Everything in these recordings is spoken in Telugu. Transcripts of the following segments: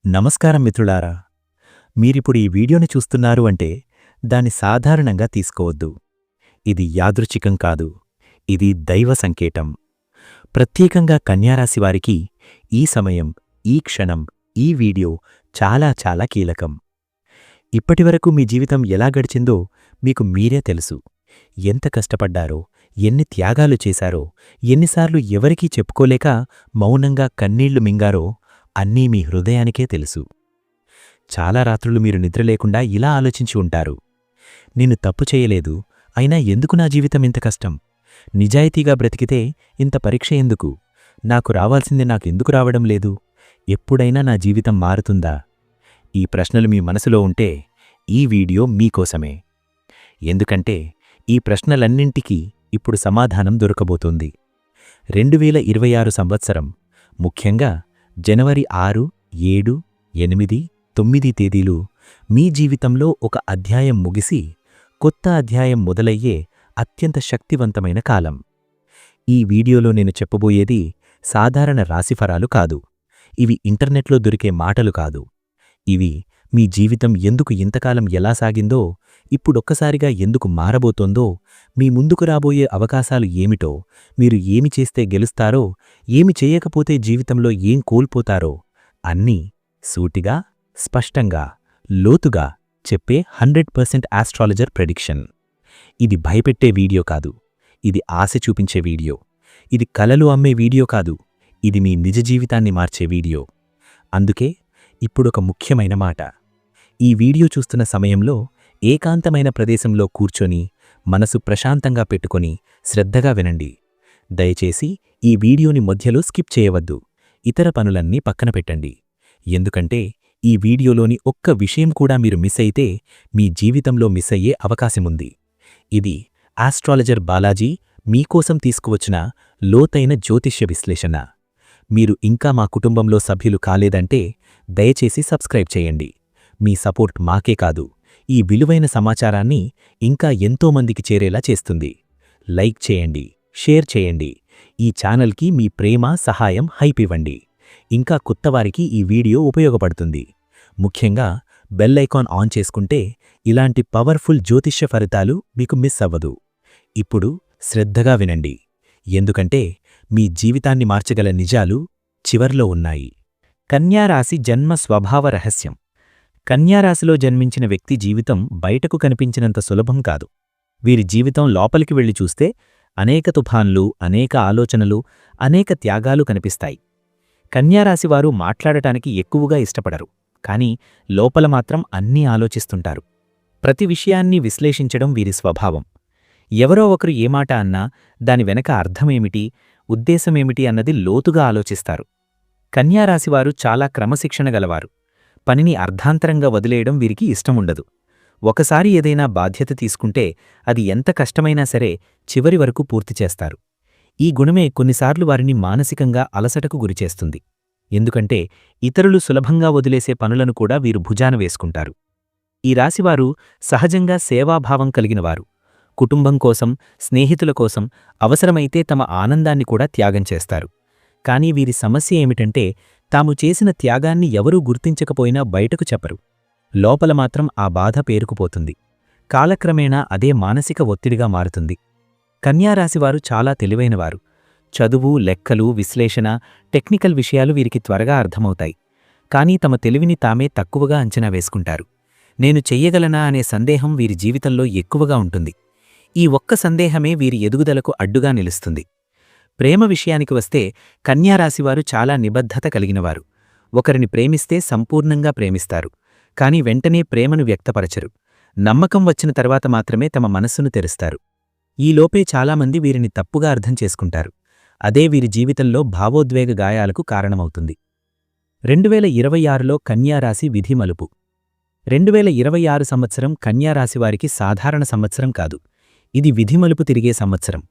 నమస్కారం మిత్రులారా. మీరిప్పుడు ఈ వీడియోని చూస్తున్నారు అంటే దాన్ని సాధారణంగా తీసుకోవద్దు. ఇది యాదృచ్ఛికం కాదు. ఇది దైవ సంకేతం. ప్రత్యేకంగా కన్యారాశివారికి ఈ సమయం, ఈ క్షణం, ఈ వీడియో చాలా చాలా కీలకం. ఇప్పటివరకు మీ జీవితం ఎలా గడిచిందో మీకు మీరే తెలుసు. ఎంత కష్టపడ్డారో, ఎన్ని త్యాగాలు చేశారో, ఎన్నిసార్లు ఎవరికీ చెప్పుకోలేక మౌనంగా కన్నీళ్లు మింగారో అన్నీ మీ హృదయానికే తెలుసు. చాలా రాత్రులు మీరు నిద్రలేకుండా ఇలా ఆలోచించి ఉంటారు. నేను తప్పు చేయలేదు, అయినా ఎందుకు నా జీవితం ఇంత కష్టం? నిజాయితీగా బ్రతికితే ఇంత పరీక్ష ఎందుకు? నాకు రావాల్సింది నాకెందుకు రావడం లేదు? ఎప్పుడైనా నా జీవితం మారుతుందా? ఈ ప్రశ్నలు మీ మనసులో ఉంటే ఈ వీడియో మీకోసమే. ఎందుకంటే ఈ ప్రశ్నలన్నింటికీ ఇప్పుడు సమాధానం దొరకబోతోంది. 2026 సంవత్సరం, ముఖ్యంగా జనవరి 6, 7, 8, 9 తేదీలు మీ జీవితంలో ఒక అధ్యాయం ముగిసి కొత్త అధ్యాయం మొదలయ్యే అత్యంత శక్తివంతమైన కాలం. ఈ వీడియోలో నేను చెప్పబోయేది సాధారణ రాశిఫలాలు కాదు. ఇవి ఇంటర్నెట్లో దొరికే మాటలు కాదు. ఇవి మీ జీవితం ఎందుకు ఇంతకాలం ఎలా సాగిందో, ఇప్పుడొక్కసారిగా ఎందుకు మారబోతోందో, మీ ముందుకు రాబోయే అవకాశాలు ఏమిటో, మీరు ఏమి చేస్తే గెలుస్తారో, ఏమి చేయకపోతే జీవితంలో ఏం కోల్పోతారో అన్నీ సూటిగా, స్పష్టంగా, లోతుగా చెప్పే 100% ఆస్ట్రాలజర్ ప్రెడిక్షన్. ఇది భయపెట్టే వీడియో కాదు. ఇది ఆశ చూపించే వీడియో. ఇది కలలు అమ్మే వీడియో కాదు. ఇది మీ నిజ జీవితాన్ని మార్చే వీడియో. అందుకే ఇప్పుడొక ముఖ్యమైన మాట. ఈ వీడియో చూస్తున్న సమయంలో ఏకాంతమైన ప్రదేశంలో కూర్చొని మనసు ప్రశాంతంగా పెట్టుకొని శ్రద్ధగా వినండి. దయచేసి ఈ వీడియోని మధ్యలో స్కిప్ చేయవద్దు. ఇతర పనులన్నీ పక్కన పెట్టండి. ఎందుకంటే ఈ వీడియోలోని ఒక్క విషయం కూడా మీరు మిస్ అయితే మీ జీవితంలో మిస్ అయ్యే అవకాశముంది. ఇది ఆస్ట్రాలజర్ బాలాజీ మీకోసం తీసుకువచ్చిన లోతైన జ్యోతిష్య విశ్లేషణ. మీరు ఇంకా మా కుటుంబంలో సభ్యులు కాలేదంటే దయచేసి సబ్స్క్రైబ్ చేయండి. మీ సపోర్ట్ మాకే కాదు, ఈ విలువైన సమాచారాన్ని ఇంకా ఎంతోమందికి చేరేలా చేస్తుంది. లైక్ చేయండి, షేర్ చేయండి. ఈ ఛానల్కి మీ ప్రేమ, సహాయం, హైప్ ఇవ్వండి. ఇంకా కొత్తవారికి ఈ వీడియో ఉపయోగపడుతుంది. ముఖ్యంగా బెల్ ఐకాన్ ఆన్ చేసుకుంటే ఇలాంటి పవర్ఫుల్ జ్యోతిష్య ఫలితాలు మీకు మిస్ అవ్వదు. ఇప్పుడు శ్రద్ధగా వినండి. ఎందుకంటే మీ జీవితాన్ని మార్చగల నిజాలు చివర్లో ఉన్నాయి. కన్యారాశి జన్మ స్వభావ రహస్యం. కన్యారాశిలో జన్మించిన వ్యక్తి జీవితం బయటకు కనిపించినంత సులభం కాదు. వీరి జీవితం లోపలికి వెళ్లి చూస్తే అనేక తుఫాన్లు, అనేక ఆలోచనలు, అనేక త్యాగాలు కనిపిస్తాయి. కన్యారాశివారు మాట్లాడటానికి ఎక్కువగా ఇష్టపడరు, కానీ లోపల మాత్రం అన్నీ ఆలోచిస్తుంటారు. ప్రతి విషయాన్ని విశ్లేషించడం వీరి స్వభావం. ఎవరో ఒకరు ఏ మాట అన్నా దాని వెనక అర్థమేమిటి, ఉద్దేశమేమిటి అన్నది లోతుగా ఆలోచిస్తారు. కన్యారాశివారు చాలా క్రమశిక్షణ గలవారు. పనిని అర్ధాంతరంగా వదిలేయడం వీరికి ఇష్టముండదు. ఒకసారి ఏదైనా బాధ్యత తీసుకుంటే అది ఎంత కష్టమైనా సరే చివరి వరకు పూర్తి చేస్తారు. ఈ గుణమే కొన్నిసార్లు వారిని మానసికంగా అలసటకు గురిచేస్తుంది. ఎందుకంటే ఇతరులు సులభంగా వదిలేసే పనులను కూడా వీరు భుజాన వేసుకుంటారు. ఈ రాశివారు సహజంగా సేవాభావం కలిగినవారు. కుటుంబం కోసం, స్నేహితుల కోసం అవసరమైతే తమ ఆనందాన్ని కూడా త్యాగం చేస్తారు. కానీ వీరి సమస్య ఏమిటంటే తాము చేసిన త్యాగాన్ని ఎవరూ గుర్తించకపోయినా బయటకు చెప్పరు. లోపల మాత్రం ఆ బాధ పేరుకుపోతుంది. కాలక్రమేణా అదే మానసిక ఒత్తిడిగా మారుతుంది. కన్యారాశివారు చాలా తెలివైనవారు. చదువు, లెక్కలు, విశ్లేషణ, టెక్నికల్ విషయాలు వీరికి త్వరగా అర్థమవుతాయి. కానీ తమ తెలివిని తామే తక్కువగా అంచనా వేసుకుంటారు. నేను చెయ్యగలనా అనే సందేహం వీరి జీవితంలో ఎక్కువగా ఉంటుంది. ఈ ఒక్క సందేహమే వీరి ఎదుగుదలకు అడ్డుగా నిలుస్తుంది. ప్రేమ విషయానికి వస్తే కన్యారాశివారు చాలా నిబద్ధత కలిగినవారు. ఒకరిని ప్రేమిస్తే సంపూర్ణంగా ప్రేమిస్తారు. కాని వెంటనే ప్రేమను వ్యక్తపరచరు. నమ్మకం వచ్చిన తర్వాత మాత్రమే తమ మనస్సును తెరుస్తారు. ఈలోపే చాలామంది వీరిని తప్పుగా అర్థం చేసుకుంటారు. అదే వీరి జీవితంలో భావోద్వేగ గాయాలకు కారణమవుతుంది. 2026లో కన్యారాశి విధి మలుపు. 2026 సంవత్సరం కన్యారాశివారికి సాధారణ సంవత్సరం కాదు. ఇది విధి మలుపు తిరిగే సంవత్సరం.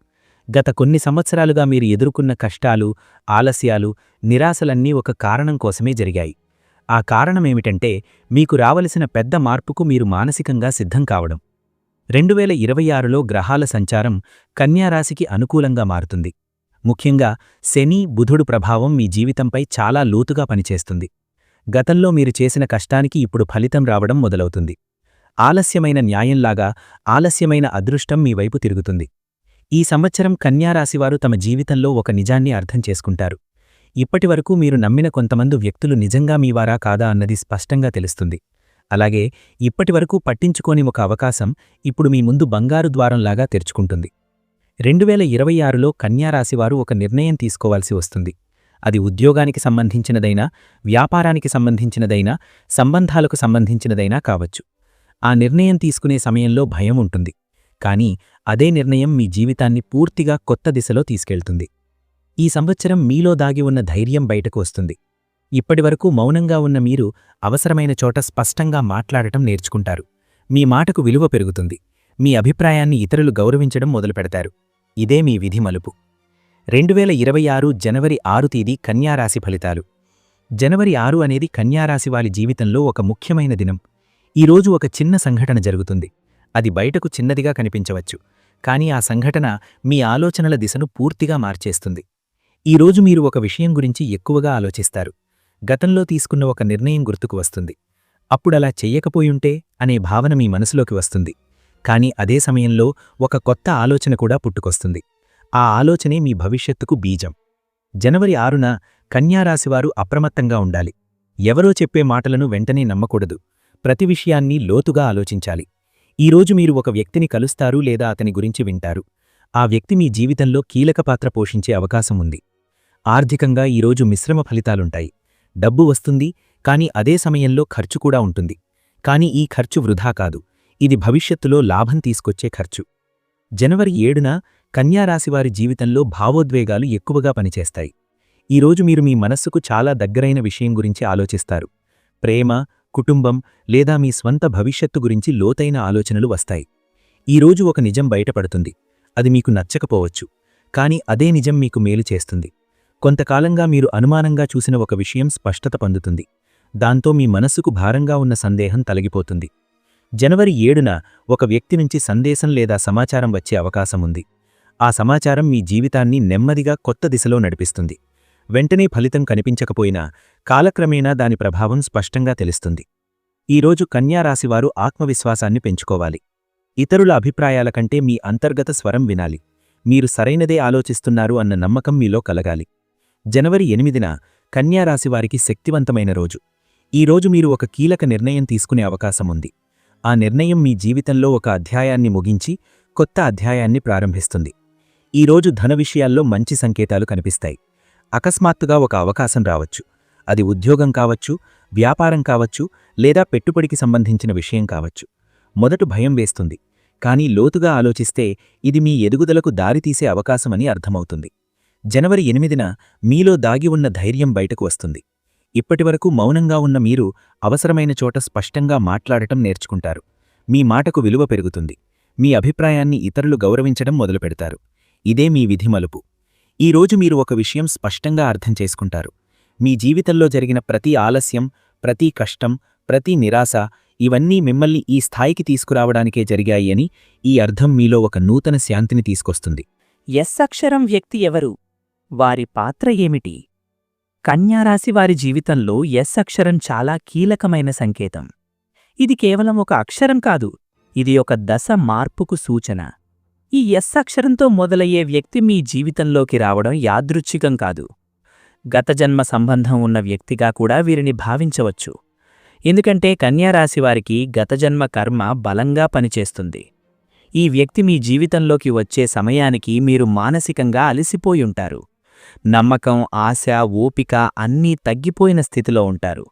గత కొన్ని సంవత్సరాలుగా మీరు ఎదుర్కొన్న కష్టాలు, ఆలస్యాలు, నిరాశలన్నీ ఒక కారణం కోసమే జరిగాయి. ఆ కారణమేమిటంటే మీకు రావలసిన పెద్ద మార్పుకు మీరు మానసికంగా సిద్ధం కావడం. 2026లో గ్రహాల సంచారం కన్యారాశికి అనుకూలంగా మారుతుంది. ముఖ్యంగా శని, బుధుడు ప్రభావం మీ జీవితంపై చాలా లోతుగా పనిచేస్తుంది. గతంలో మీరు చేసిన కష్టానికి ఇప్పుడు ఫలితం రావడం మొదలవుతుంది. ఆలస్యమైన న్యాయంలాగా ఆలస్యమైన అదృష్టం మీ వైపు తిరుగుతుంది. ఈ సంవత్సరం కన్యారాశివారు తమ జీవితంలో ఒక నిజాన్ని అర్థం చేసుకుంటారు. ఇప్పటివరకు మీరు నమ్మిన కొంతమంది వ్యక్తులు నిజంగా మీవారా కాదా అన్నది స్పష్టంగా తెలుస్తుంది. అలాగే ఇప్పటివరకు పట్టించుకోని ఒక అవకాశం ఇప్పుడు మీ ముందు బంగారు ద్వారంలాగా తెరుచుకుంటుంది. 2026లో కన్యారాశివారు ఒక నిర్ణయం తీసుకోవాల్సి వస్తుంది. అది ఉద్యోగానికి సంబంధించినదైనా, వ్యాపారానికి సంబంధించినదైనా, సంబంధాలకు సంబంధించినదైనా కావచ్చు. ఆ నిర్ణయం తీసుకునే సమయంలో భయం ఉంటుంది. కానీ అదే నిర్ణయం మీ జీవితాన్ని పూర్తిగా కొత్త దిశలో తీసుకెళ్తుంది. ఈ సంవత్సరం మీలో దాగి ఉన్న ధైర్యం బయటకు వస్తుంది. ఇప్పటివరకు మౌనంగా ఉన్న మీరు అవసరమైన చోట స్పష్టంగా మాట్లాడటం నేర్చుకుంటారు. మీ మాటకు విలువ పెరుగుతుంది. మీ అభిప్రాయాన్ని ఇతరులు గౌరవించడం మొదలుపెడతారు. ఇదే మీ విధి మలుపు. 2026 జనవరి 6 తేదీ కన్యారాశి ఫలితాలు. జనవరి 6 అనేది కన్యారాశివారి జీవితంలో ఒక ముఖ్యమైన దినం. ఈరోజు ఒక చిన్న సంఘటన జరుగుతుంది. అది బయటకు చిన్నదిగా కనిపించవచ్చు, కానీ ఆ సంఘటన మీ ఆలోచనల దిశను పూర్తిగా మార్చేస్తుంది. ఈరోజు మీరు ఒక విషయం గురించి ఎక్కువగా ఆలోచిస్తారు. గతంలో తీసుకున్న ఒక నిర్ణయం గుర్తుకు వస్తుంది. అప్పుడలా చెయ్యకపోయుంటే అనే భావన మీ మనసులోకి వస్తుంది. కానీ అదే సమయంలో ఒక కొత్త ఆలోచన కూడా పుట్టుకొస్తుంది. ఆ ఆలోచనే మీ భవిష్యత్తుకు బీజం. జనవరి 6న కన్యారాశివారు అప్రమత్తంగా ఉండాలి. ఎవరో చెప్పే మాటలను వెంటనే నమ్మకూడదు. ప్రతి విషయాన్ని లోతుగా ఆలోచించాలి. ఈరోజు మీరు ఒక వ్యక్తిని కలుస్తారు లేదా అతని గురించి వింటారు. ఆ వ్యక్తి మీ జీవితంలో కీలక పాత్ర పోషించే అవకాశం ఉంది. ఆర్థికంగా ఈరోజు మిశ్రమ ఫలితాలుంటాయి. డబ్బు వస్తుంది, కానీ అదే సమయంలో ఖర్చు కూడా ఉంటుంది. కానీ ఈ ఖర్చు వృధా కాదు. ఇది భవిష్యత్తులో లాభం తీసుకొచ్చే ఖర్చు. జనవరి 7న కన్యారాశివారి జీవితంలో భావోద్వేగాలు ఎక్కువగా పనిచేస్తాయి. ఈరోజు మీరు మీ మనస్సుకు చాలా దగ్గరైన విషయం గురించి ఆలోచిస్తారు. ప్రేమ, కుటుంబం లేదా మీ స్వంత భవిష్యత్తు గురించి లోతైన ఆలోచనలు వస్తాయి. ఈరోజు ఒక నిజం బయటపడుతుంది. అది మీకు నచ్చకపోవచ్చు, కానీ అదే నిజం మీకు మేలు చేస్తుంది. కొంతకాలంగా మీరు అనుమానంగా చూసిన ఒక విషయం స్పష్టత పొందుతుంది. దాంతో మీ మనస్సుకు భారంగా ఉన్న సందేహం తొలగిపోతుంది. జనవరి 7న ఒక వ్యక్తి నుంచి సందేశం లేదా సమాచారం వచ్చే అవకాశముంది. ఆ సమాచారం మీ జీవితాన్ని నెమ్మదిగా కొత్త దిశలో నడిపిస్తుంది. వెంటనే ఫలితం కనిపించకపోయినా కాలక్రమేణా దాని ప్రభావం స్పష్టంగా తెలుస్తుంది. ఈరోజు కన్యారాశివారు ఆత్మవిశ్వాసాన్ని పెంచుకోవాలి. ఇతరుల అభిప్రాయాల కంటే మీ అంతర్గత స్వరం వినాలి. మీరు సరైనదే ఆలోచిస్తున్నారు అన్న నమ్మకం మీలో కలగాలి. జనవరి 8న కన్యారాశివారికి శక్తివంతమైన రోజు. ఈరోజు మీరు ఒక కీలక నిర్ణయం తీసుకునే అవకాశముంది. ఆ నిర్ణయం మీ జీవితంలో ఒక అధ్యాయాన్ని ముగించి కొత్త అధ్యాయాన్ని ప్రారంభిస్తుంది. ఈరోజు ధన విషయాల్లో మంచి సంకేతాలు కనిపిస్తాయి. అకస్మాత్తుగా ఒక అవకాశం రావచ్చు. అది ఉద్యోగం కావచ్చు, వ్యాపారం కావచ్చు, లేదా పెట్టుబడికి సంబంధించిన విషయం కావచ్చు. మొదట భయం వేస్తుంది, కానీ లోతుగా ఆలోచిస్తే ఇది మీ ఎదుగుదలకు దారితీసే అవకాశమని అర్థమవుతుంది. జనవరి 8న మీలో దాగి ఉన్న ధైర్యం బయటకు వస్తుంది. ఇప్పటివరకు మౌనంగా ఉన్న మీరు అవసరమైన చోట స్పష్టంగా మాట్లాడటం నేర్చుకుంటారు. మీ మాటకు విలువ పెరుగుతుంది. మీ అభిప్రాయాన్ని ఇతరులు గౌరవించడం మొదలుపెడతారు. ఇదే మీ విధి మలుపు. ఈరోజు మీరు ఒక విషయం స్పష్టంగా అర్థం చేసుకుంటారు. మీ జీవితంలో జరిగిన ప్రతి ఆలస్యం, ప్రతి కష్టం, ప్రతి నిరాశ ఇవన్నీ మిమ్మల్ని ఈ స్థాయికి తీసుకురావడానికే జరిగాయి అని ఈ అర్థం మీలో ఒక నూతన శాంతిని తీసుకొస్తుంది. ఎస్ అక్షరం వ్యక్తి ఎవరు? వారి పాత్ర ఏమిటి? కన్యారాశి వారి జీవితంలో ఎస్ అక్షరం చాలా కీలకమైన సంకేతం. ఇది కేవలం ఒక అక్షరం కాదు, ఇది ఒక దశ మార్పుకు సూచన. ఈ ఎస్ అక్షరంతో మొదలయ్యే వ్యక్తి మీ జీవితంలోకి రావడం యాదృచ్ఛికం కాదు. గత జన్మ సంబంధం ఉన్న వ్యక్తిగా కూడా వీరిని భావించవచ్చు. ఎందుకంటే కన్యారాశివారికి గతజన్మ కర్మ బలంగా పనిచేస్తుంది. ఈ వ్యక్తి మీ జీవితంలోకి వచ్చే సమయానికి మీరు మానసికంగా అలసిపోయుంటారు. నమ్మకం, ఆశ, ఓపిక అన్నీ తగ్గిపోయిన స్థితిలో ఉంటారు.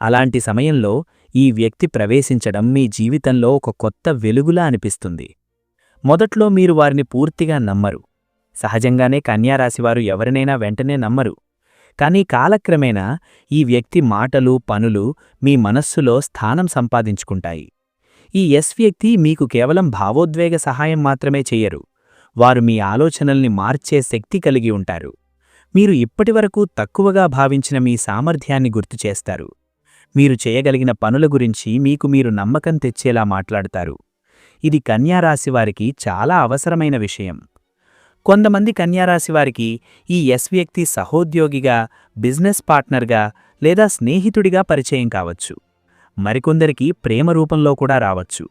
అలాంటి సమయంలో ఈ వ్యక్తి ప్రవేశించడం మీ జీవితంలో ఒక కొత్త వెలుగులా అనిపిస్తుంది. మొదట్లో మీరు వారిని పూర్తిగా నమ్మరు. సహజంగానే కన్యారాశివారు ఎవరినైనా వెంటనే నమ్మరు. కానీ కాలక్రమేణా ఈ వ్యక్తి మాటలు, పనులు మీ మనస్సులో స్థానం సంపాదించుకుంటాయి. ఈ ఎస్ వ్యక్తి మీకు కేవలం భావోద్వేగ సహాయం మాత్రమే చెయ్యరు. వారు మీ ఆలోచనల్ని మార్చే శక్తి కలిగి ఉంటారు. మీరు ఇప్పటివరకు తక్కువగా భావించిన మీ సామర్థ్యాన్ని గుర్తుచేస్తారు. మీరు చేయగలిగిన పనుల గురించి మీకు మీరు నమ్మకం తెచ్చేలా మాట్లాడతారు. ఇది కన్యారాశివారికి చాలా అవసరమైన విషయం. కొంతమంది కన్యారాశివారికి ఈ ఎస్ వ్యక్తి సహోద్యోగిగా, బిజినెస్ పార్ట్నర్గా, లేదా స్నేహితుడిగా పరిచయం కావచ్చు. మరికొందరికి ప్రేమ రూపంలో కూడా రావచ్చు.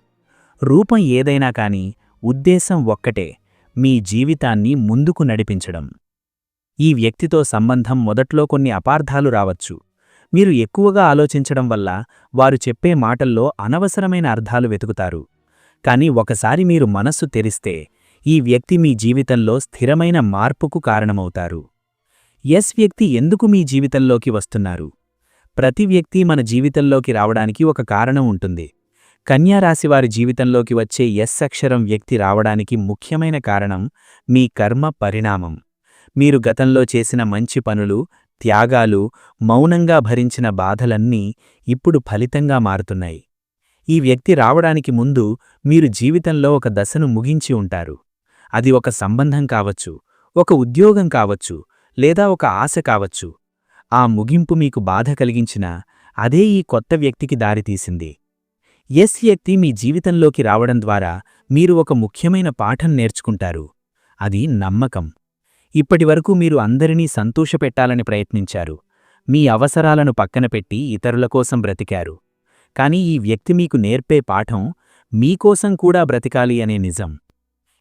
రూపం ఏదైనా కాని ఉద్దేశం ఒక్కటే, మీ జీవితాన్ని ముందుకు నడిపించడం. ఈ వ్యక్తితో సంబంధం మొదట్లో కొన్ని అపార్థాలు రావచ్చు. మీరు ఎక్కువగా ఆలోచించడం వల్ల వారు చెప్పే మాటల్లో అనవసరమైన అర్థాలు వెతుకుతారు. కాని ఒకసారి మీరు మనస్సు తెరిస్తే ఈ వ్యక్తి మీ జీవితంలో స్థిరమైన మార్పుకు కారణమవుతారు. ఎస్ వ్యక్తి ఎందుకు మీ జీవితంలోకి వస్తున్నారు? ప్రతి వ్యక్తి మన జీవితంలోకి రావడానికి ఒక కారణం ఉంటుంది. కన్యారాశివారి జీవితంలోకి వచ్చే ఎస్ అక్షరం వ్యక్తి రావడానికి ముఖ్యమైన కారణం మీ కర్మ పరిణామం. మీరు గతంలో చేసిన మంచి పనులు, త్యాగాలు, మౌనంగా భరించిన బాధలన్నీ ఇప్పుడు ఫలితంగా మారుతున్నాయి. ఈ వ్యక్తి రావడానికి ముందు మీరు జీవితంలో ఒక దశను ముగించి ఉంటారు. అది ఒక సంబంధం కావచ్చు, ఒక ఉద్యోగం కావచ్చు, లేదా ఒక ఆశ కావచ్చు. ఆ ముగింపు మీకు బాధ కలిగించినా అదే ఈ కొత్త వ్యక్తికి దారితీసింది. ఎస్ వ్యక్తి మీ జీవితంలోకి రావడం ద్వారా మీరు ఒక ముఖ్యమైన పాఠం నేర్చుకుంటారు. అది నమ్మకం. ఇప్పటివరకు మీరు అందరినీ సంతోషపెట్టాలని ప్రయత్నించారు. మీ అవసరాలను పక్కనపెట్టి ఇతరుల కోసం బ్రతికారు. కాని ఈ వ్యక్తి మీకు నేర్పే పాఠం మీకోసం కూడా బ్రతికాలి అనే నిజం.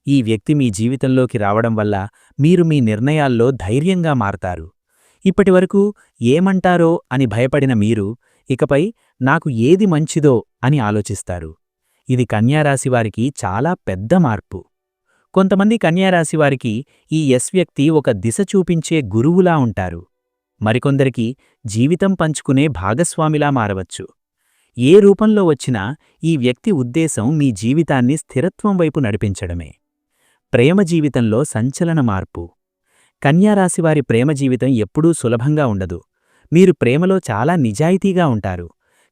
ఈ వ్యక్తి మీ జీవితంలోకి రావడం వల్ల మీరు మీ నిర్ణయాల్లో ధైర్యంగా మారతారు. ఇప్పటివరకు ఏమంటారో అని భయపడిన మీరు ఇకపై నాకు ఏది మంచిదో అని ఆలోచిస్తారు. ఇది కన్యారాశివారికి చాలా పెద్ద మార్పు. కొంతమంది కన్యారాశివారికి ఈ ఎస్ వ్యక్తి ఒక దిశ చూపించే గురువులా ఉంటారు. మరికొందరికి జీవితం పంచుకునే భాగస్వామిలా మారవచ్చు. ఏ రూపంలో వచ్చినా ఈ వ్యక్తి ఉద్దేశం మీ జీవితాన్ని స్థిరత్వం వైపు నడిపించడమే. ప్రేమ జీవితంలో సంచలన మార్పు. కన్యారాశివారి ప్రేమ జీవితం ఎప్పుడూ సులభంగా ఉండదు. మీరు ప్రేమలో చాలా నిజాయితీగా ఉంటారు.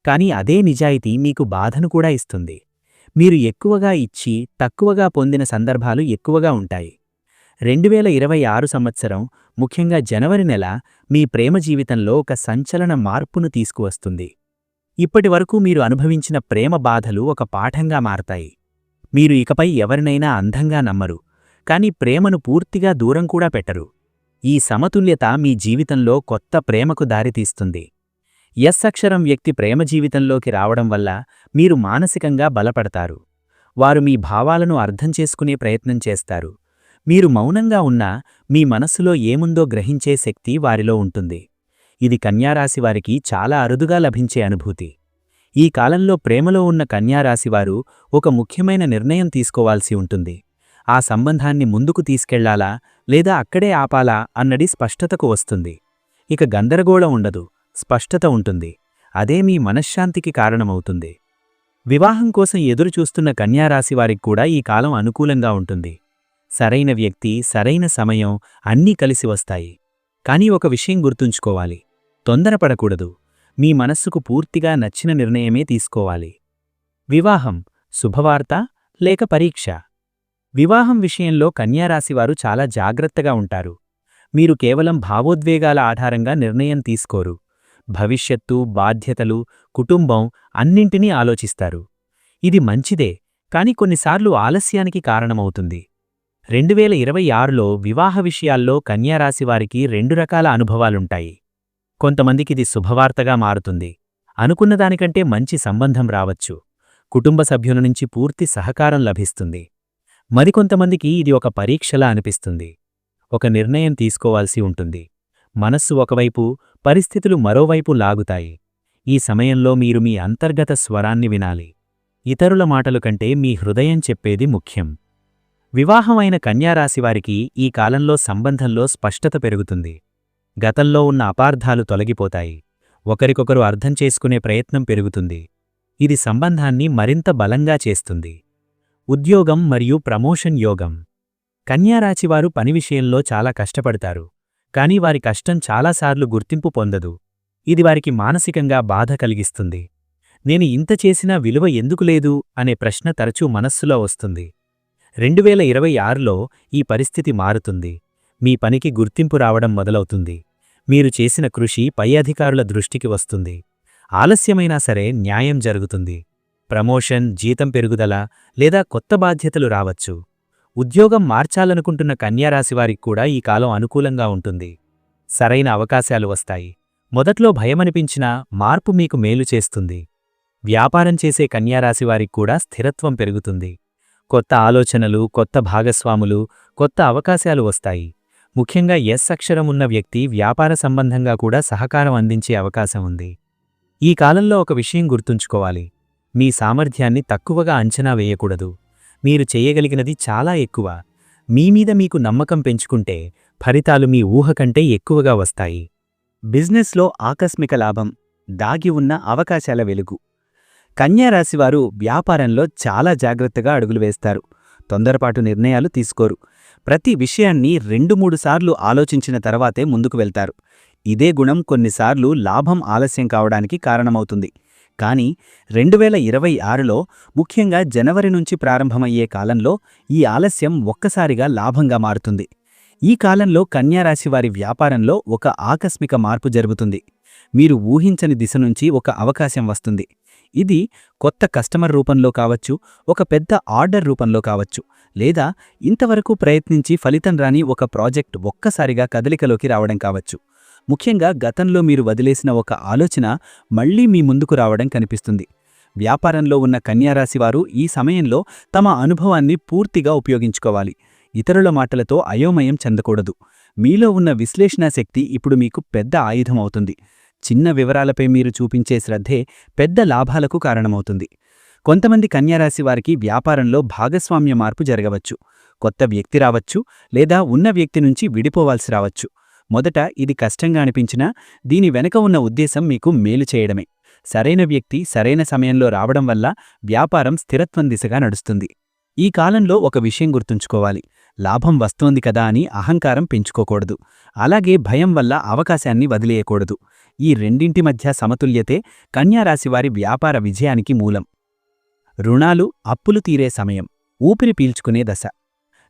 కాని అదే నిజాయితీ మీకు బాధను కూడా ఇస్తుంది. మీరు ఎక్కువగా ఇచ్చి తక్కువగా పొందిన సందర్భాలు ఎక్కువగా ఉంటాయి. 2026 సంవత్సరం, ముఖ్యంగా జనవరి నెల మీ ప్రేమ జీవితంలో ఒక సంచలన మార్పును తీసుకువస్తుంది. ఇప్పటివరకు మీరు అనుభవించిన ప్రేమ బాధలు ఒక పాఠంగా మారతాయి. మీరు ఇకపై ఎవరినైనా అంధంగా నమ్మరు, కాని ప్రేమను పూర్తిగా దూరం కూడా పెట్టరు. ఈ సమతుల్యత మీ జీవితంలో కొత్త ప్రేమకు దారితీస్తుంది. ఎస్ అక్షరం వ్యక్తి ప్రేమ జీవితంలోకి రావడం వల్ల మీరు మానసికంగా బలపడతారు. వారు మీ భావాలను అర్థం చేసుకునే ప్రయత్నం చేస్తారు. మీరు మౌనంగా ఉన్నా మీ మనస్సులో ఏముందో గ్రహించే శక్తి వారిలో ఉంటుంది. ఇది కన్యారాశివారికి చాలా అరుదుగా లభించే అనుభూతి. ఈ కాలంలో ప్రేమలో ఉన్న కన్యారాశివారు ఒక ముఖ్యమైన నిర్ణయం తీసుకోవాల్సి ఉంటుంది. ఆ సంబంధాన్ని ముందుకు తీసుకెళ్లాలా లేదా అక్కడే ఆపాలా అన్నది స్పష్టతకు వస్తుంది. ఇక గందరగోళం ఉండదు, స్పష్టత ఉంటుంది. అదే మీ మనశ్శాంతికి కారణమవుతుంది. వివాహం కోసం ఎదురుచూస్తున్న కన్యారాశివారికి కూడా ఈ కాలం అనుకూలంగా ఉంటుంది. సరైన వ్యక్తి, సరైన సమయం అన్నీ కలిసి వస్తాయి. కానీ ఒక విషయం గుర్తుంచుకోవాలి, తొందరపడకూడదు. మీ మనస్సుకు పూర్తిగా నచ్చిన నిర్ణయమే తీసుకోవాలి. వివాహం శుభవార్త లేక పరీక్ష? వివాహం విషయంలో కన్యారాశివారు చాలా జాగ్రత్తగా ఉంటారు. మీరు కేవలం భావోద్వేగాల ఆధారంగా నిర్ణయం తీసుకోరు. భవిష్యత్తు, బాధ్యతలు, కుటుంబం అన్నింటినీ ఆలోచిస్తారు. ఇది మంచిదే, కాని కొన్నిసార్లు ఆలస్యానికి కారణమవుతుంది. 2026లో వివాహ విషయాల్లో కన్యారాశివారికి 2 రకాల అనుభవాలుంటాయి. కొంతమందికిది శుభవార్తగా మారుతుంది. అనుకున్నదానికంటే మంచి సంబంధం రావచ్చు. కుటుంబ సభ్యుల నుంచి పూర్తి సహకారం లభిస్తుంది. మరికొంతమందికి ఇది ఒక పరీక్షలా అనిపిస్తుంది. ఒక నిర్ణయం తీసుకోవాల్సి ఉంటుంది. మనస్సు ఒకవైపు, పరిస్థితులు మరోవైపు లాగుతాయి. ఈ సమయంలో మీరు మీ అంతర్గత స్వరాన్ని వినాలి. ఇతరుల మాటలు కంటే మీ హృదయం చెప్పేది ముఖ్యం. వివాహమైన కన్యారాశివారికి ఈ కాలంలో సంబంధంలో స్పష్టత పెరుగుతుంది. గతంలో ఉన్న అపార్థాలు తొలగిపోతాయి. ఒకరికొకరు అర్థం చేసుకునే ప్రయత్నం పెరుగుతుంది. ఇది సంబంధాన్ని మరింత బలంగా చేస్తుంది. ఉద్యోగం మరియు ప్రమోషన్ యోగం. కన్యారాశివారు పని విషయంలో చాలా కష్టపడతారు. కాని వారి కష్టం చాలాసార్లు గుర్తింపు పొందదు. ఇది వారికి మానసికంగా బాధ కలిగిస్తుంది. నేను ఇంత చేసినా విలువ ఎందుకు లేదు అనే ప్రశ్న తరచూ మనస్సులో వస్తుంది. 2026లో ఈ పరిస్థితి మారుతుంది. మీ పనికి గుర్తింపు రావడం మొదలవుతుంది. మీరు చేసిన కృషి పై అధికారుల దృష్టికి వస్తుంది. ఆలస్యమైనా సరే న్యాయం జరుగుతుంది. ప్రమోషన్, జీతం పెరుగుదల లేదా కొత్త బాధ్యతలు రావచ్చు. ఉద్యోగం మార్చాలనుకుంటున్న కన్యారాశివారికి కూడా ఈ కాలం అనుకూలంగా ఉంటుంది. సరైన అవకాశాలు వస్తాయి. మొదట్లో భయమనిపించినా మార్పు మీకు మేలు చేస్తుంది. వ్యాపారం చేసే కన్యారాశివారికి కూడా స్థిరత్వం పెరుగుతుంది. కొత్త ఆలోచనలు, కొత్త భాగస్వాములు, కొత్త అవకాశాలు వస్తాయి. ముఖ్యంగా ఎస్ అక్షరం ఉన్న వ్యక్తి వ్యాపార సంబంధంగా కూడా సహకారం అందించే అవకాశం ఉంది. ఈ కాలంలో ఒక విషయం గుర్తుంచుకోవాలి. మీ సామర్థ్యాన్ని తక్కువగా అంచనా వేయకూడదు. మీరు చేయగలిగినది చాలా ఎక్కువ. మీమీద మీకు నమ్మకం పెంచుకుంటే ఫలితాలు మీ ఊహ కంటే ఎక్కువగా వస్తాయి. బిజినెస్లో ఆకస్మిక లాభం, దాగి ఉన్న అవకాశాల వెలుగు. కన్యారాశివారు వ్యాపారంలో చాలా జాగ్రత్తగా అడుగులు వేస్తారు. తొందరపాటు నిర్ణయాలు తీసుకోరు. ప్రతి విషయాన్ని 2-3 సార్లు ఆలోచించిన తర్వాతే ముందుకు వెళ్తారు. ఇదే గుణం కొన్నిసార్లు లాభం ఆలస్యం కావడానికి కారణమవుతుంది. కానీ 2026లో ముఖ్యంగా జనవరి నుంచి ప్రారంభమయ్యే కాలంలో ఈ ఆలస్యం ఒక్కసారిగా లాభంగా మారుతుంది. ఈ కాలంలో కన్యారాశివారి వ్యాపారంలో ఒక ఆకస్మిక మార్పు జరుగుతుంది. మీరు ఊహించని దిశ నుంచి ఒక అవకాశం వస్తుంది. ఇది కొత్త కస్టమర్ రూపంలో కావచ్చు, ఒక పెద్ద ఆర్డర్ రూపంలో కావచ్చు, లేదా ఇంతవరకు ప్రయత్నించి ఫలితం రాని ఒక ప్రాజెక్ట్ ఒక్కసారిగా కదలికలోకి రావడం కావచ్చు. ముఖ్యంగా గతంలో మీరు వదిలేసిన ఒక ఆలోచన మళ్లీ మీ ముందుకు రావడం కనిపిస్తుంది. వ్యాపారంలో ఉన్న కన్యారాశివారు ఈ సమయంలో తమ అనుభవాన్ని పూర్తిగా ఉపయోగించుకోవాలి. ఇతరుల మాటలతో అయోమయం చెందకూడదు. మీలో ఉన్న విశ్లేషణా శక్తి ఇప్పుడు మీకు పెద్ద ఆయుధం అవుతుంది. చిన్న వివరాలపై మీరు చూపించే శ్రద్ధే పెద్ద లాభాలకు కారణమవుతుంది. కొంతమంది కన్యారాశివారికి వ్యాపారంలో భాగస్వామ్య మార్పు జరగవచ్చు. కొత్త వ్యక్తి రావచ్చు, లేదా ఉన్న వ్యక్తి నుంచి విడిపోవాల్సి రావచ్చు. మొదట ఇది కష్టంగా అనిపించినా దీని వెనక ఉన్న ఉద్దేశం మీకు మేలు చేయడమే. సరైన వ్యక్తి సరైన సమయంలో రావడం వల్ల వ్యాపారం స్థిరత్వం దిశగా నడుస్తుంది. ఈ కాలంలో ఒక విషయం గుర్తుంచుకోవాలి. లాభం వస్తోంది కదా అని అహంకారం పెంచుకోకూడదు. అలాగే భయం వల్ల అవకాశాన్ని వదిలేయకూడదు. ఈ రెండింటి మధ్య సమతుల్యతే కన్యారాశివారి వ్యాపార విజయానికి మూలం. రుణాలు, అప్పులు తీరే సమయం, ఊపిరి పీల్చుకునే దశ.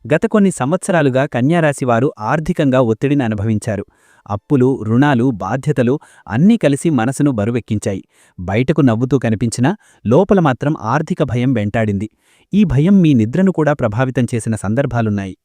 గత కొన్ని సంవత్సరాలుగా కన్యారాశివారు ఆర్థికంగా ఒత్తిడిని అనుభవించారు. అప్పులు, రుణాలు, బాధ్యతలు అన్నీ కలిసి మనసును బరువెక్కించాయి. బయటకు నవ్వుతూ కనిపించినా లోపల మాత్రం ఆర్థిక భయం వెంటాడింది. ఈ భయం మీ నిద్రను కూడా ప్రభావితం చేసిన సందర్భాలున్నాయి.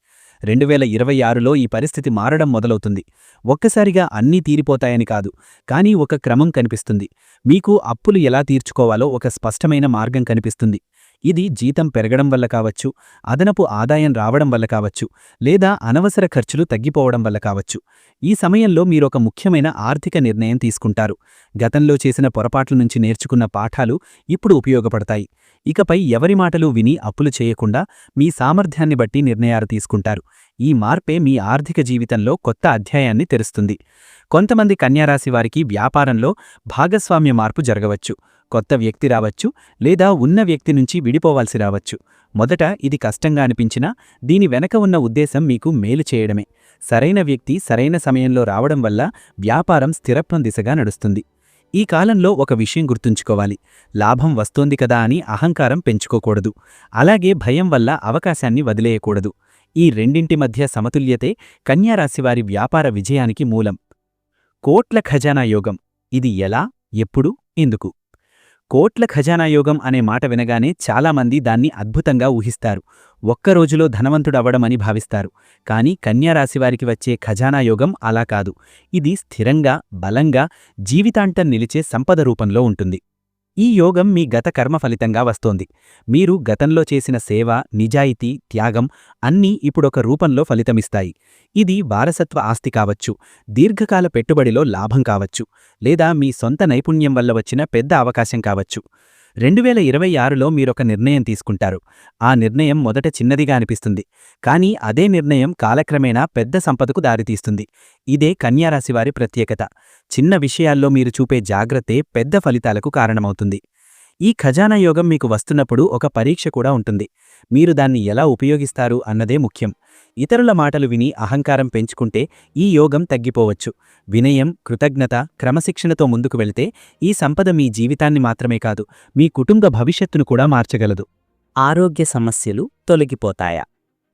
2026లో ఈ పరిస్థితి మారడం మొదలవుతుంది. ఒక్కసారిగా అన్నీ తీరిపోతాయని కాదు, కానీ ఒక క్రమం కనిపిస్తుంది. మీకు అప్పులు ఎలా తీర్చుకోవాలో ఒక స్పష్టమైన మార్గం కనిపిస్తుంది. ఇది జీతం పెరగడం వల్ల కావచ్చు, అదనపు ఆదాయం రావడం వల్ల కావచ్చు, లేదా అనవసర ఖర్చులు తగ్గిపోవడం వల్ల కావచ్చు. ఈ సమయంలో మీరొక ముఖ్యమైన ఆర్థిక నిర్ణయం తీసుకుంటారు. గతంలో చేసిన పొరపాట్ల నుంచి నేర్చుకున్న పాఠాలు ఇప్పుడు ఉపయోగపడతాయి. ఇకపై ఎవరి మాటలు విని అప్పులు చేయకుండా మీ సామర్థ్యాన్ని బట్టి నిర్ణయాలు తీసుకుంటారు. ఈ మార్పే మీ ఆర్థిక జీవితంలో కొత్త అధ్యాయాన్ని తెరుస్తుంది. కొంతమంది కన్యారాశివారికి వ్యాపారంలో భాగస్వామ్య మార్పు జరగవచ్చు. కొత్త వ్యక్తి రావచ్చు, లేదా ఉన్న వ్యక్తి నుంచి విడిపోవాల్సి రావచ్చు. మొదట ఇది కష్టంగా అనిపించినా దీని వెనక ఉన్న ఉద్దేశం మీకు మేలు చేయడమే. సరైన వ్యక్తి సరైన సమయంలో రావడం వల్ల వ్యాపారం స్థిరత్వం దిశగా నడుస్తుంది. ఈ కాలంలో ఒక విషయం గుర్తుంచుకోవాలి. లాభం వస్తోంది కదా అని అహంకారం పెంచుకోకూడదు. అలాగే భయం వల్ల అవకాశాన్ని వదిలేయకూడదు. ఈ రెండింటి మధ్య సమతుల్యతే కన్యారాశివారి వ్యాపార విజయానికి మూలం. కోట్ల ఖజానా యోగం. ఇది ఎలా, ఎప్పుడు, ఎందుకు? కోట్ల ఖజానాయోగం అనే మాట వినగానే చాలామంది దాన్ని అద్భుతంగా ఊహిస్తారు. ఒక్కరోజులో ధనవంతుడవడమని భావిస్తారు. కానీ కన్యారాశివారికి వచ్చే ఖజానాయోగం అలా కాదు. ఇది స్థిరంగా, బలంగా, జీవితాంతం నిలిచే సంపద రూపంలో ఉంటుంది. ఈ యోగం మీ గత కర్మ ఫలితంగా వస్తోంది. మీరు గతంలో చేసిన సేవ, నిజాయితీ, త్యాగం అన్నీ ఇప్పుడొక రూపంలో ఫలితమిస్తాయి. ఇది వారసత్వ ఆస్తి కావచ్చు, దీర్ఘకాల పెట్టుబడిలో లాభం కావచ్చు, లేదా మీ సొంత నైపుణ్యం వల్ల వచ్చిన పెద్ద అవకాశం కావచ్చు. 2026లో మీరొక నిర్ణయం తీసుకుంటారు. ఆ నిర్ణయం మొదట చిన్నదిగా అనిపిస్తుంది. కానీ అదే నిర్ణయం కాలక్రమేణా పెద్ద సంపదకు దారితీస్తుంది. ఇదే కన్యారాశివారి ప్రత్యేకత. చిన్న విషయాల్లో మీరు చూపే జాగ్రత్తే పెద్ద ఫలితాలకు కారణమవుతుంది. ఈ ఖజానా యోగం మీకు వస్తున్నప్పుడు ఒక పరీక్ష కూడా ఉంటుంది. మీరు దాన్ని ఎలా ఉపయోగిస్తారు అన్నదే ముఖ్యం. ఇతరుల మాటలు విని అహంకారం పెంచుకుంటే ఈ యోగం తగ్గిపోవచ్చు. వినయం, కృతజ్ఞత, క్రమశిక్షణతో ముందుకు వెళితే ఈ సంపద మీ జీవితాన్ని మాత్రమే కాదు, మీ కుటుంబ భవిష్యత్తును కూడా మార్చగలదు. ఆరోగ్య సమస్యలు తొలగిపోతాయా?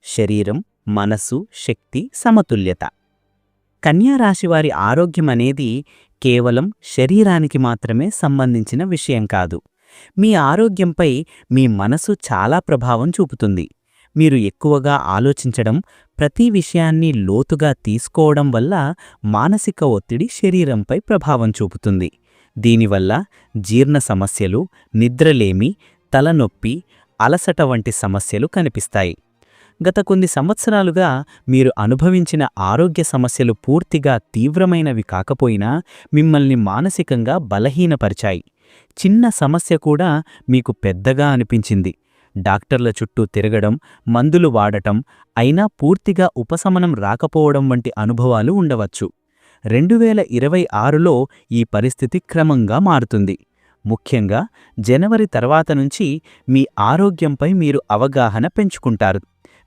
శరీరం, మనసు, శక్తి, సమతుల్యత. కన్యారాశివారి ఆరోగ్యమనేది కేవలం శరీరానికి మాత్రమే సంబంధించిన విషయం కాదు. మీ ఆరోగ్యంపై మీ మనసు చాలా ప్రభావం చూపుతుంది. మీరు ఎక్కువగా ఆలోచించడం, ప్రతి విషయాన్ని లోతుగా తీసుకోవడం వల్ల మానసిక ఒత్తిడి శరీరంపై ప్రభావం చూపుతుంది. దీనివల్ల జీర్ణ సమస్యలు, నిద్రలేమి, తలనొప్పి, అలసట వంటి సమస్యలు కనిపిస్తాయి. గత కొన్ని సంవత్సరాలుగా మీరు అనుభవించిన ఆరోగ్య సమస్యలు పూర్తిగా తీవ్రమైనవి కాకపోయినా మిమ్మల్ని మానసికంగా బలహీనపరిచాయి. చిన్న సమస్య కూడా మీకు పెద్దగా అనిపించింది. డాక్టర్ల చుట్టూ తిరగడం, మందులు వాడటం, అయినా పూర్తిగా ఉపశమనం రాకపోవడం వంటి అనుభవాలు ఉండవచ్చు. 2026లో ఈ పరిస్థితి క్రమంగా మారుతుంది. ముఖ్యంగా జనవరి తర్వాత నుంచి మీ ఆరోగ్యంపై మీరు అవగాహన పెంచుకుంటారు.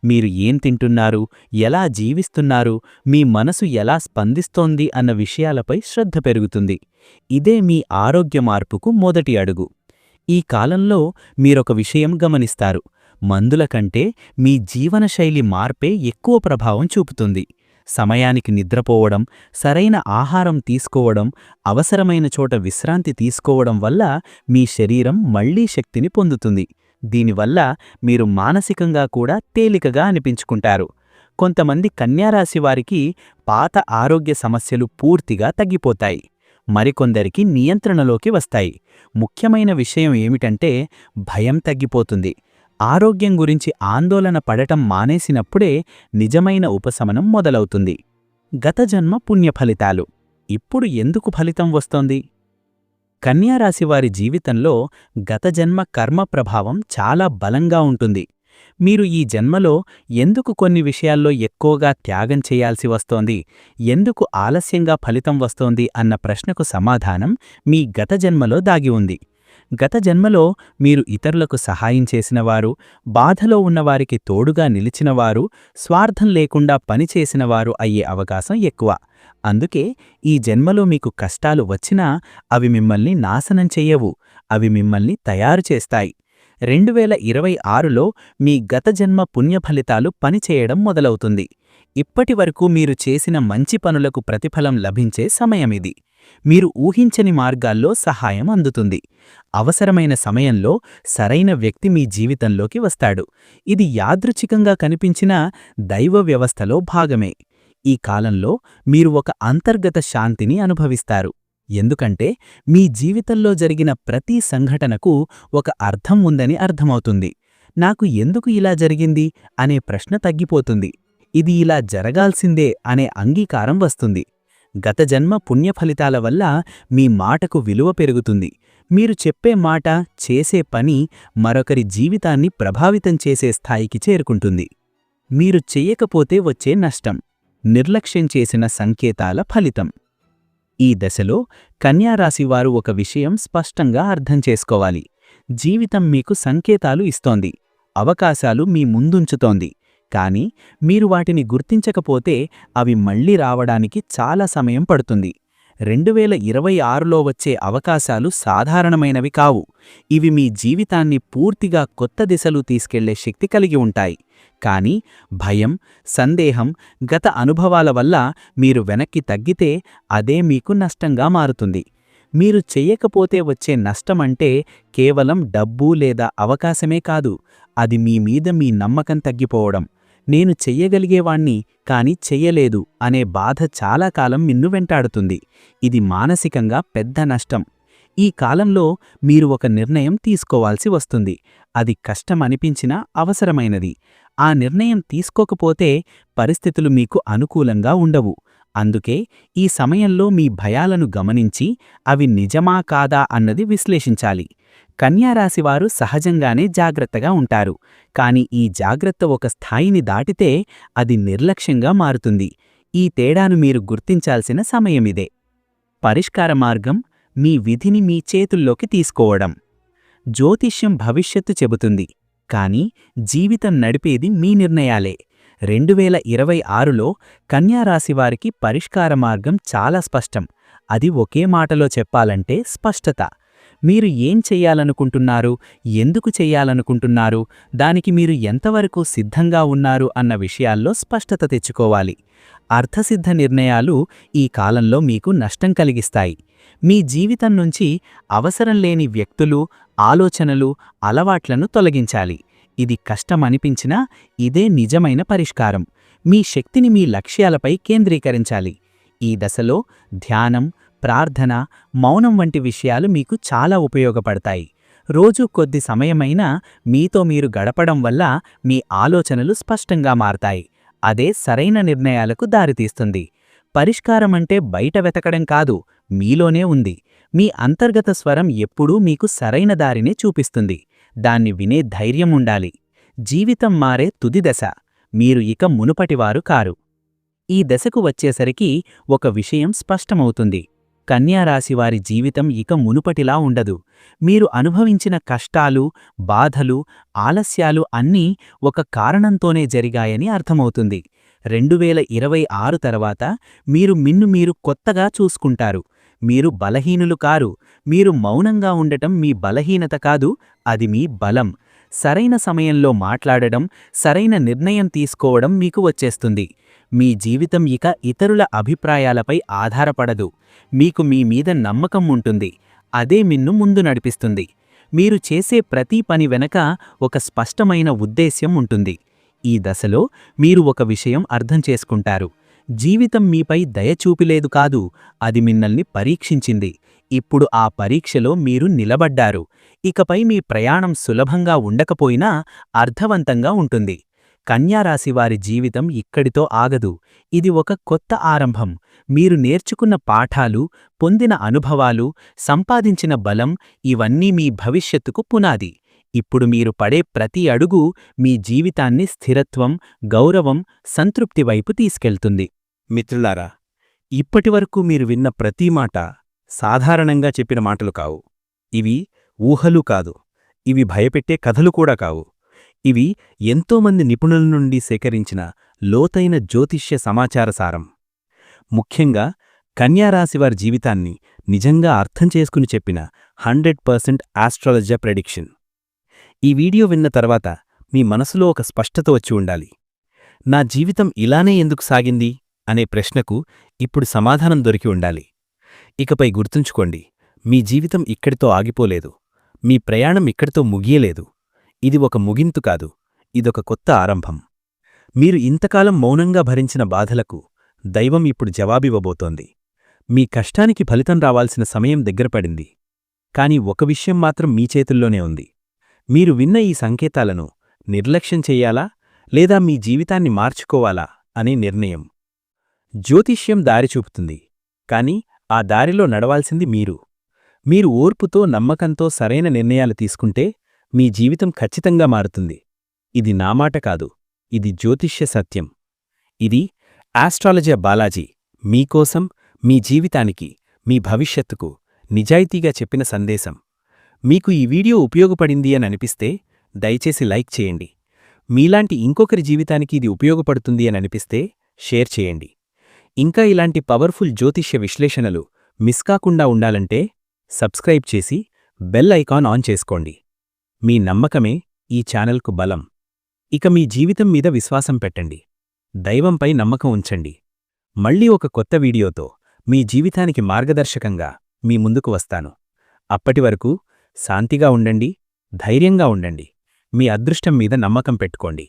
మీరు ఏం తింటున్నారు, ఎలా జీవిస్తున్నారు, మీ మనసు ఎలా స్పందిస్తోంది అన్న విషయాలపై శ్రద్ధ పెరుగుతుంది. ఇదే మీ ఆరోగ్య మార్పుకు మొదటి అడుగు. ఈ కాలంలో మీరొక విషయం గమనిస్తారు. మందుల కంటే మీ జీవనశైలి మార్పే ఎక్కువ ప్రభావం చూపుతుంది. సమయానికి నిద్రపోవడం, సరైన ఆహారం తీసుకోవడం, అవసరమైన చోట విశ్రాంతి తీసుకోవడం వల్ల మీ శరీరం మళ్లీ శక్తిని పొందుతుంది. దీనివల్ల మీరు మానసికంగా కూడా తేలికగా అనిపించుకుంటారు. కొంతమంది కన్యారాశి వారికి పాత ఆరోగ్య సమస్యలు పూర్తిగా తగ్గిపోతాయి. మరికొందరికి నియంత్రణలోకి వస్తాయి. ముఖ్యమైన విషయం ఏమిటంటే భయం తగ్గిపోతుంది. ఆరోగ్యం గురించి ఆందోళన పడటం మానేసినప్పుడే నిజమైన ఉపశమనం మొదలవుతుంది. గత జన్మ పుణ్యఫలితాలు ఇప్పుడు ఎందుకు ఫలితం వస్తోంది? కన్యారాశివారి జీవితంలో గత జన్మ కర్మ ప్రభావం చాలా బలంగా ఉంటుంది. మీరు ఈ జన్మలో ఎందుకు కొన్ని విషయాల్లో ఎక్కువగా త్యాగం చేయాల్సి వస్తోంది, ఎందుకు ఆలస్యంగా ఫలితం వస్తోంది అన్న ప్రశ్నకు సమాధానం మీ గత జన్మలో దాగి ఉంది. గత జన్మలో మీరు ఇతరులకు సహాయం చేసినవారు, బాధలో ఉన్నవారికి తోడుగా నిలిచినవారు, స్వార్థం లేకుండా పనిచేసినవారు అయ్యే అవకాశం ఎక్కువ. అందుకే ఈ జన్మలో మీకు కష్టాలు వచ్చినా అవి మిమ్మల్ని నాశనం చెయ్యవు, అవి మిమ్మల్ని తయారు చేస్తాయి. 2026లో మీ గత జన్మ పుణ్యఫలితాలు పనిచేయడం మొదలవుతుంది. ఇప్పటివరకు మీరు చేసిన మంచి పనులకు ప్రతిఫలం లభించే సమయమిది. మీరు ఊహించని మార్గాల్లో సహాయం అందుతుంది. అవసరమైన సమయంలో సరైన వ్యక్తి మీ జీవితంలోకి వస్తాడు. ఇది యాదృచ్ఛికంగా కనిపించినా దైవ వ్యవస్థలో భాగమే. ఈ కాలంలో మీరు ఒక అంతర్గత శాంతిని అనుభవిస్తారు. ఎందుకంటే మీ జీవితంలో జరిగిన ప్రతి సంఘటనకు ఒక అర్థం ఉందని అర్థమవుతుంది. నాకు ఎందుకు ఇలా జరిగింది అనే ప్రశ్న తగ్గిపోతుంది. ఇది ఇలా జరగాల్సిందే అనే అంగీకారం వస్తుంది. గత జన్మ పుణ్యఫలితాల వల్ల మీ మాటకు విలువ పెరుగుతుంది. మీరు చెప్పే మాట, చేసే పని మరొకరి జీవితాన్ని ప్రభావితం చేసే స్థాయికి చేరుకుంటుంది. మీరు చెయ్యకపోతే వచ్చే నష్టం, నిర్లక్ష్యం చేసిన సంకేతాల ఫలితం. ఈ దశలో కన్యారాశివారు ఒక విషయం స్పష్టంగా అర్థం చేసుకోవాలి. జీవితం మీకు సంకేతాలు ఇస్తోంది, అవకాశాలు మీ ముందుంచుతోంది. కానీ మీరు వాటిని గుర్తించకపోతే అవి మళ్లీ రావడానికి చాలా సమయం పడుతుంది. 2026లో వచ్చే అవకాశాలు సాధారణమైనవి కావు. ఇవి మీ జీవితాన్ని పూర్తిగా కొత్త దిశలు తీసుకెళ్లే శక్తి కలిగి ఉంటాయి. కానీ భయం, సందేహం, గత అనుభవాల వల్ల మీరు వెనక్కి తగ్గితే అదే మీకు నష్టంగా మారుతుంది. మీరు చెయ్యకపోతే వచ్చే నష్టమంటే కేవలం డబ్బు లేదా అవకాశమే కాదు, అది మీ మీద మీ నమ్మకం తగ్గిపోవడం. నేను చెయ్యగలిగేవాణ్ణి కాని చెయ్యలేదు అనే బాధ చాలా కాలం నిన్ను వెంటాడుతుంది. ఇది మానసికంగా పెద్ద నష్టం. ఈ కాలంలో మీరు ఒక నిర్ణయం తీసుకోవాల్సి వస్తుంది. అది కష్టమనిపించినా అవసరమైనది. ఆ నిర్ణయం తీసుకోకపోతే పరిస్థితులు మీకు అనుకూలంగా ఉండవు. అందుకే ఈ సమయంలో మీ భయాలను గమనించి అవి నిజమా కాదా అన్నది విశ్లేషించాలి. కన్యారాశివారు సహజంగానే జాగ్రత్తగా ఉంటారు. కాని ఈ జాగ్రత్త ఒక స్థాయిని దాటితే అది నిర్లక్ష్యంగా మారుతుంది. ఈ తేడాను మీరు గుర్తించాల్సిన సమయమిదే. పరిష్కార మార్గం మీ విధిని మీ చేతుల్లోకి తీసుకోవడం. జ్యోతిష్యం భవిష్యత్తు చెబుతుంది, కాని జీవితం నడిపేది మీ నిర్ణయాలే. 2026లో కన్యారాశివారికి పరిష్కార మార్గం చాలా స్పష్టం. అది ఒకే మాటలో చెప్పాలంటే స్పష్టత. మీరు ఏం చెయ్యాలనుకుంటున్నారు, ఎందుకు చెయ్యాలనుకుంటున్నారు, దానికి మీరు ఎంతవరకు సిద్ధంగా ఉన్నారు అన్న విషయాల్లో స్పష్టత తెచ్చుకోవాలి. అర్థసిద్ధ నిర్ణయాలు ఈ కాలంలో మీకు నష్టం కలిగిస్తాయి. మీ జీవితం నుంచి అవసరం లేని వ్యక్తులు, ఆలోచనలు, అలవాట్లను తొలగించాలి. ఇది కష్టమనిపించినా ఇదే నిజమైన పరిష్కారం. మీ శక్తిని మీ లక్ష్యాలపై కేంద్రీకరించాలి. ఈ దశలో ధ్యానం, ప్రార్థన, మౌనం వంటి విషయాలు మీకు చాలా ఉపయోగపడతాయి. రోజూ కొద్ది సమయమైనా మీతో మీరు గడపడం వల్ల మీ ఆలోచనలు స్పష్టంగా మారతాయి. అదే సరైన నిర్ణయాలకు దారితీస్తుంది. పరిష్కారమంటే బయట వెతకడం కాదు, మీలోనే ఉంది. మీ అంతర్గత స్వరం ఎప్పుడూ మీకు సరైన దారినే చూపిస్తుంది. దాన్ని వినే ధైర్యం ఉండాలి. జీవితం మారే తుది దశ. మీరు ఇక మునుపటివారు కారు. ఈ దశకు వచ్చేసరికి ఒక విషయం స్పష్టమవుతుంది. కన్యారాశివారి జీవితం ఇక మునుపటిలా ఉండదు. మీరు అనుభవించిన కష్టాలు, బాధలు, ఆలస్యాలు అన్నీ ఒక కారణంతోనే జరిగాయని అర్థమవుతుంది. 2026 తర్వాత మీరు కొత్తగా చూసుకుంటారు. మీరు బలహీనులు కారు. మీరు మౌనంగా ఉండటం మీ బలహీనత కాదు, అది మీ బలం. సరైన సమయంలో మాట్లాడడం, సరైన నిర్ణయం తీసుకోవడం మీకు వచ్చేస్తుంది. మీ జీవితం ఇక ఇతరుల అభిప్రాయాలపై ఆధారపడదు. మీకు మీ మీద నమ్మకం ఉంటుంది. అదే మిన్ను ముందు నడిపిస్తుంది. మీరు చేసే ప్రతి పని వెనక ఒక స్పష్టమైన ఉద్దేశ్యం ఉంటుంది. ఈ దశలో మీరు ఒక విషయం అర్థం చేసుకుంటారు. జీవితం మీపై దయచూపిలేదు కాదు, అది మిమ్మల్ని పరీక్షించింది. ఇప్పుడు ఆ పరీక్షలో మీరు నిలబడ్డారు. ఇకపై మీ ప్రయాణం సులభంగా ఉండకపోయినా అర్థవంతంగా ఉంటుంది. కన్యారాశివారి జీవితం ఇక్కడితో ఆగదు. ఇది ఒక కొత్త ఆరంభం. మీరు నేర్చుకున్న పాఠాలు, పొందిన అనుభవాలు, సంపాదించిన బలం ఇవన్నీ మీ భవిష్యత్తుకు పునాది. ఇప్పుడు మీరు పడే ప్రతి అడుగు మీ జీవితాన్ని స్థిరత్వం, గౌరవం, సంతృప్తి వైపు తీసుకెళ్తుంది. మిత్రులారా, ఇప్పటివరకు మీరు విన్న ప్రతి మాట సాధారణంగా చెప్పిన మాటలు కావు. ఇవి ఊహలు కాదు. ఇవి భయపెట్టే కథలు కూడా కావు. ఇవి ఎంతోమంది నిపుణుల నుండి సేకరించిన లోతైన జ్యోతిష్య సమాచార సారం. ముఖ్యంగా కన్యారాశివారి జీవితాన్ని నిజంగా అర్థం చేసుకుని చెప్పిన 100% ఆస్ట్రాలజీ ప్రెడిక్షన్. ఈ వీడియో విన్న తర్వాత మీ మనసులో ఒక స్పష్టత వచ్చి ఉండాలి. నా జీవితం ఇలానే ఎందుకు సాగింది అనే ప్రశ్నకు ఇప్పుడు సమాధానం దొరికి ఉండాలి. ఇకపై గుర్తుంచుకోండి, మీ జీవితం ఇక్కడితో ఆగిపోలేదు. మీ ప్రయాణం ఇక్కడితో ముగియలేదు. ఇది ఒక ముగింపు కాదు, ఇదొక కొత్త ఆరంభం. మీరు ఇంతకాలం మౌనంగా భరించిన బాధలకు దైవం ఇప్పుడు జవాబివ్వబోతోంది. మీ కష్టానికి ఫలితం రావాల్సిన సమయం దగ్గరపడింది. కాని ఒక విషయం మాత్రం మీ చేతుల్లోనే ఉంది. మీరు విన్న ఈ సంకేతాలను నిర్లక్ష్యం చెయ్యాలా లేదా మీ జీవితాన్ని మార్చుకోవాలా అనే నిర్ణయం. జ్యోతిష్యం దారి చూపుతుంది, కాని ఆ దారిలో నడవాల్సింది మీరు. మీరు ఓర్పుతో, నమ్మకంతో సరైన నిర్ణయాలు తీసుకుంటే మీ జీవితం ఖచ్చితంగా మారుతుంది. ఇది నా మాట కాదు, ఇది జ్యోతిష్య సత్యం. ఇది ఆస్ట్రాలజీ బాలాజీ మీకోసం, మీ జీవితానికి, మీ భవిష్యత్తుకు నిజాయితీగా చెప్పిన సందేశం. మీకు ఈ వీడియో ఉపయోగపడింది అని అనిపిస్తే దయచేసి లైక్ చేయండి. మీలాంటి ఇంకొకరి జీవితానికి ఇది ఉపయోగపడుతుంది అని అనిపిస్తే షేర్ చేయండి. ఇంకా ఇలాంటి పవర్ఫుల్ జ్యోతిష్య విశ్లేషణలు మిస్ కాకుండా ఉండాలంటే సబ్స్క్రైబ్ చేసి బెల్ ఐకాన్ ఆన్ చేసుకోండి. మీ నమ్మకమే ఈ ఛానల్కు బలం. ఇక మీ జీవితం మీద విశ్వాసం పెట్టండి. దైవంపై నమ్మకం ఉంచండి. మళ్ళీ ఒక కొత్త వీడియోతో మీ జీవితానికి మార్గదర్శకంగా మీ ముందుకు వస్తాను. అప్పటివరకు శాంతిగా ఉండండి, ధైర్యంగా ఉండండి. మీ అదృష్టం మీద నమ్మకం పెట్టుకోండి.